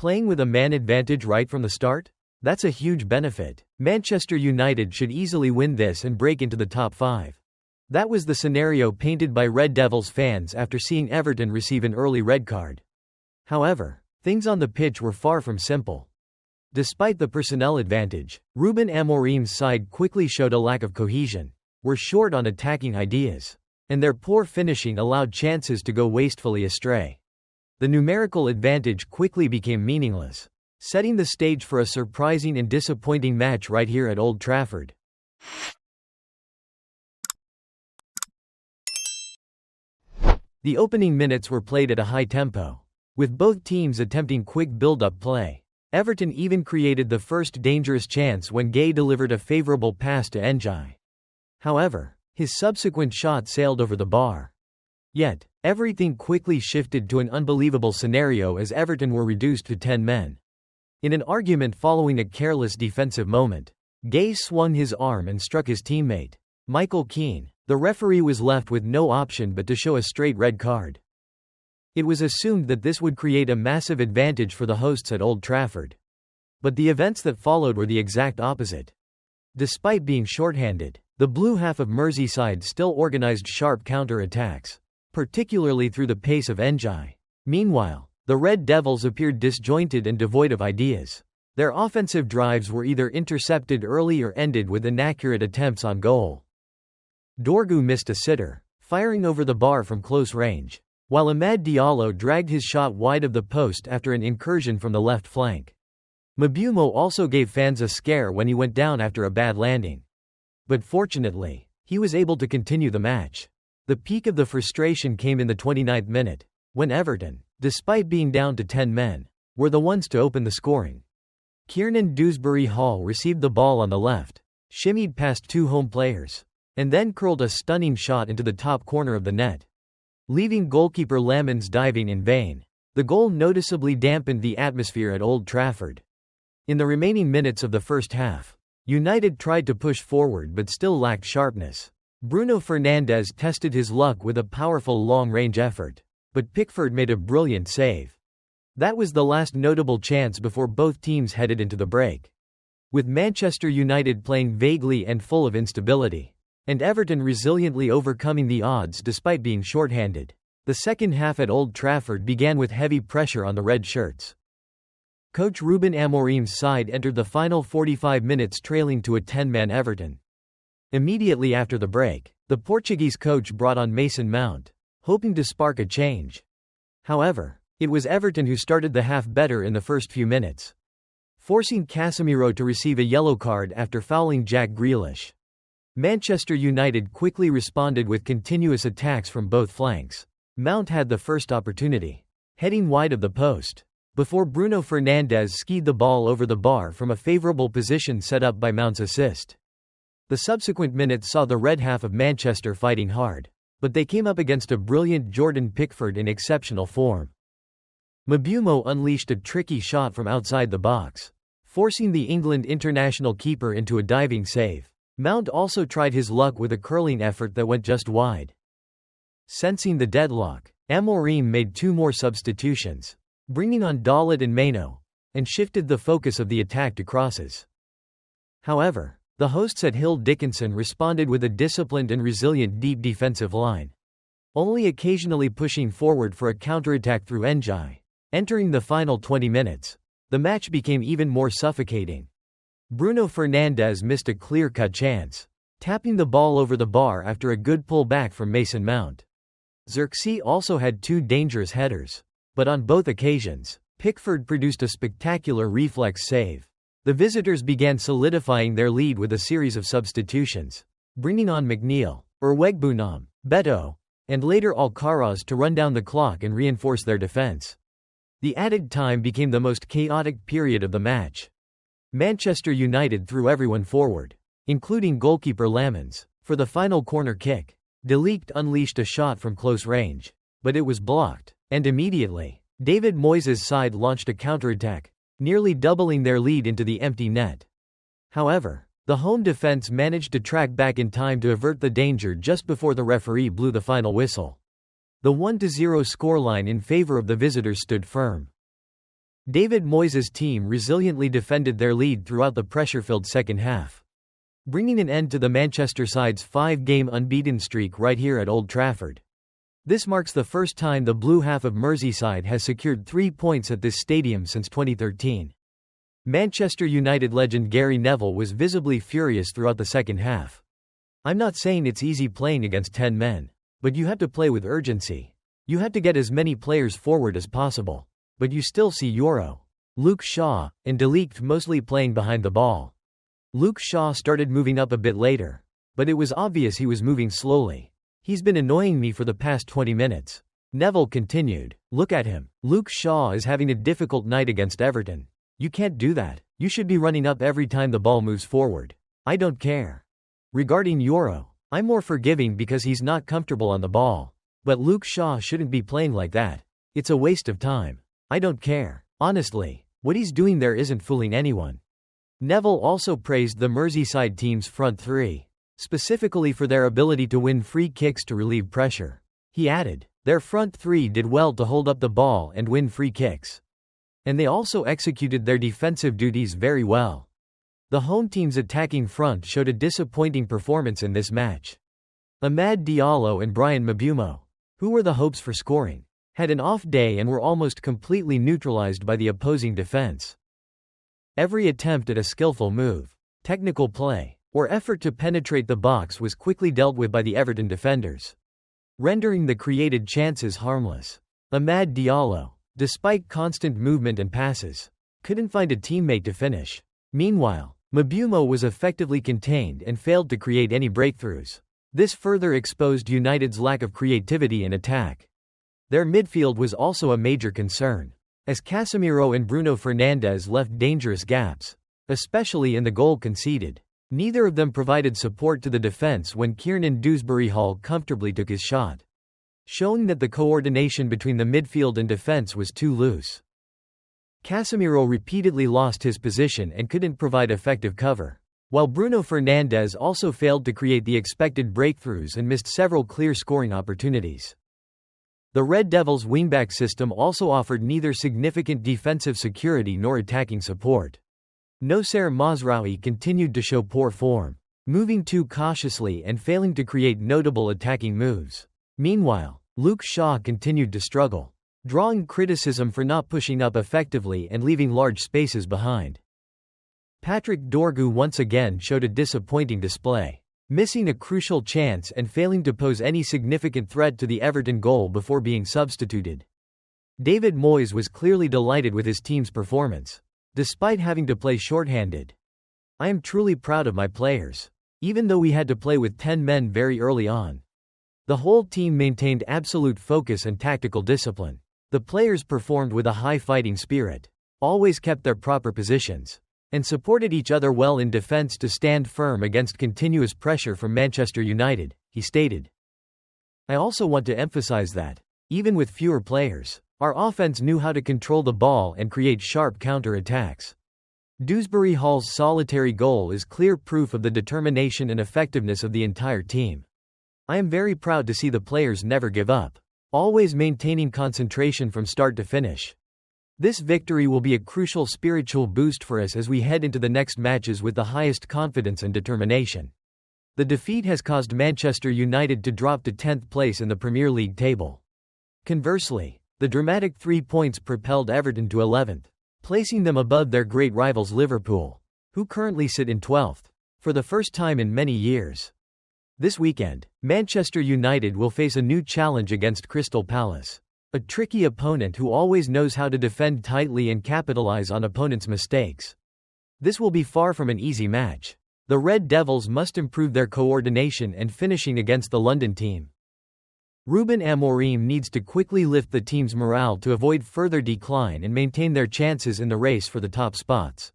Playing with a man advantage right from the start? That's a huge benefit. Manchester United should easily win this and break into the top 5. That was the scenario painted by Red Devils fans after seeing Everton receive an early red card. However, things on the pitch were far from simple. Despite the personnel advantage, Ruben Amorim's side quickly showed a lack of cohesion, were short on attacking ideas, and their poor finishing allowed chances to go wastefully astray. The numerical advantage quickly became meaningless, setting the stage for a surprising and disappointing match right here at Old Trafford. The opening minutes were played at a high tempo, with both teams attempting quick build-up play. Everton even created the first dangerous chance when Gay delivered a favorable pass to Njai. However, his subsequent shot sailed over the bar. Yet, everything quickly shifted to an unbelievable scenario as Everton were reduced to 10 men. In an argument following a careless defensive moment, Gay swung his arm and struck his teammate, Michael Keane. The referee was left with no option but to show a straight red card. It was assumed that this would create a massive advantage for the hosts at Old Trafford. But the events that followed were the exact opposite. Despite being shorthanded, the blue half of Merseyside still organized sharp counter-attacks, particularly through the pace of Njai. Meanwhile, the Red Devils appeared disjointed and devoid of ideas. Their offensive drives were either intercepted early or ended with inaccurate attempts on goal. Dorgu missed a sitter, firing over the bar from close range, while Amad Diallo dragged his shot wide of the post after an incursion from the left flank. Mbeumo also gave fans a scare when he went down after a bad landing. But fortunately, he was able to continue the match. The peak of the frustration came in the 29th minute, when Everton, despite being down to 10 men, were the ones to open the scoring. Kiernan Dewsbury-Hall received the ball on the left, shimmied past 2 home players, and then curled a stunning shot into the top corner of the net, leaving goalkeeper Lamens diving in vain. The goal noticeably dampened the atmosphere at Old Trafford. In the remaining minutes of the first half, United tried to push forward but still lacked sharpness. Bruno Fernandes tested his luck with a powerful long-range effort, but Pickford made a brilliant save. That was the last notable chance before both teams headed into the break. With Manchester United playing vaguely and full of instability, and Everton resiliently overcoming the odds despite being shorthanded, the second half at Old Trafford began with heavy pressure on the red shirts. Coach Ruben Amorim's side entered the final 45 minutes trailing to a 10-man Everton. Immediately after the break, the Portuguese coach brought on Mason Mount, hoping to spark a change. However, it was Everton who started the half better in the first few minutes, forcing Casemiro to receive a yellow card after fouling Jack Grealish. Manchester United quickly responded with continuous attacks from both flanks. Mount had the first opportunity, heading wide of the post, before Bruno Fernandes skied the ball over the bar from a favorable position set up by Mount's assist. The subsequent minutes saw the red half of Manchester fighting hard, but they came up against a brilliant Jordan Pickford in exceptional form. Mbeumo unleashed a tricky shot from outside the box, forcing the England international keeper into a diving save. Mount also tried his luck with a curling effort that went just wide. Sensing the deadlock, Amorim made 2 more substitutions, bringing on Dalit and Maino, and shifted the focus of the attack to crosses. However, the hosts at Hill Dickinson responded with a disciplined and resilient deep defensive line, only occasionally pushing forward for a counterattack through Njai. Entering the final 20 minutes, the match became even more suffocating. Bruno Fernandes missed a clear-cut chance, tapping the ball over the bar after a good pull back from Mason Mount. Xerxes also had 2 dangerous headers, but on both occasions, Pickford produced a spectacular reflex save. The visitors began solidifying their lead with a series of substitutions, bringing on McNeil, Erwegbunam, Beto, and later Alcaraz to run down the clock and reinforce their defense. The added time became the most chaotic period of the match. Manchester United threw everyone forward, including goalkeeper Lamens, for the final corner kick. De Ligt unleashed a shot from close range, but it was blocked, and immediately, David Moyes' side launched a counterattack, nearly doubling their lead into the empty net. However, the home defense managed to track back in time to avert the danger just before the referee blew the final whistle. The 1-0 scoreline in favor of the visitors stood firm. David Moyes' team resiliently defended their lead throughout the pressure-filled second half, bringing an end to the Manchester side's 5-game unbeaten streak right here at Old Trafford. This marks the first time the blue half of Merseyside has secured 3 points at this stadium since 2013. Manchester United legend Gary Neville was visibly furious throughout the second half. "I'm not saying it's easy playing against 10 men. But you have to play with urgency. You have to get as many players forward as possible. But you still see Luke Shaw, and De Ligt mostly playing behind the ball. Luke Shaw started moving up a bit later. But it was obvious he was moving slowly. He's been annoying me for the past 20 minutes. Neville continued. Look at him. Luke Shaw is having a difficult night against Everton. You can't do that. You should be running up every time the ball moves forward. I don't care. Regarding I'm more forgiving because he's not comfortable on the ball. But Luke Shaw shouldn't be playing like that. It's a waste of time. I don't care. Honestly, what he's doing there isn't fooling anyone." Neville also praised the Merseyside team's front three, specifically for their ability to win free kicks to relieve pressure. He added, "Their front three did well to hold up the ball and win free kicks. And they also executed their defensive duties very well." The home team's attacking front showed a disappointing performance in this match. Amad Diallo and Brian Mbeumo, who were the hopes for scoring, had an off day and were almost completely neutralized by the opposing defense. Every attempt at a skillful move, technical play, or effort to penetrate the box was quickly dealt with by the Everton defenders, rendering the created chances harmless. Amad Diallo, despite constant movement and passes, couldn't find a teammate to finish. Meanwhile, Mbeumo was effectively contained and failed to create any breakthroughs. This further exposed United's lack of creativity in attack. Their midfield was also a major concern, as Casemiro and Bruno Fernandes left dangerous gaps, especially in the goal conceded. Neither of them provided support to the defense when Kiernan Dewsbury-Hall comfortably took his shot, showing that the coordination between the midfield and defense was too loose. Casemiro repeatedly lost his position and couldn't provide effective cover, while Bruno Fernandes also failed to create the expected breakthroughs and missed several clear scoring opportunities. The Red Devils' wingback system also offered neither significant defensive security nor attacking support. Noussair Mazraoui continued to show poor form, moving too cautiously and failing to create notable attacking moves. Meanwhile, Luke Shaw continued to struggle, drawing criticism for not pushing up effectively and leaving large spaces behind. Patrick Dorgu once again showed a disappointing display, missing a crucial chance and failing to pose any significant threat to the Everton goal before being substituted. David Moyes was clearly delighted with his team's performance, despite having to play shorthanded. "I am truly proud of my players. Even though we had to play with 10 men very early on, the whole team maintained absolute focus and tactical discipline. The players performed with a high fighting spirit, always kept their proper positions, and supported each other well in defense to stand firm against continuous pressure from Manchester United," he stated. "I also want to emphasize that, even with fewer players, our offense knew how to control the ball and create sharp counter-attacks. Dewsbury-Hall's solitary goal is clear proof of the determination and effectiveness of the entire team. I am very proud to see the players never give up, always maintaining concentration from start to finish. This victory will be a crucial spiritual boost for us as we head into the next matches with the highest confidence and determination." The defeat has caused Manchester United to drop to 10th place in the Premier League table. Conversely, the dramatic 3 points propelled Everton to 11th, placing them above their great rivals Liverpool, who currently sit in 12th, for the first time in many years. This weekend, Manchester United will face a new challenge against Crystal Palace, a tricky opponent who always knows how to defend tightly and capitalize on opponents' mistakes. This will be far from an easy match. The Red Devils must improve their coordination and finishing against the London team. Ruben Amorim needs to quickly lift the team's morale to avoid further decline and maintain their chances in the race for the top spots.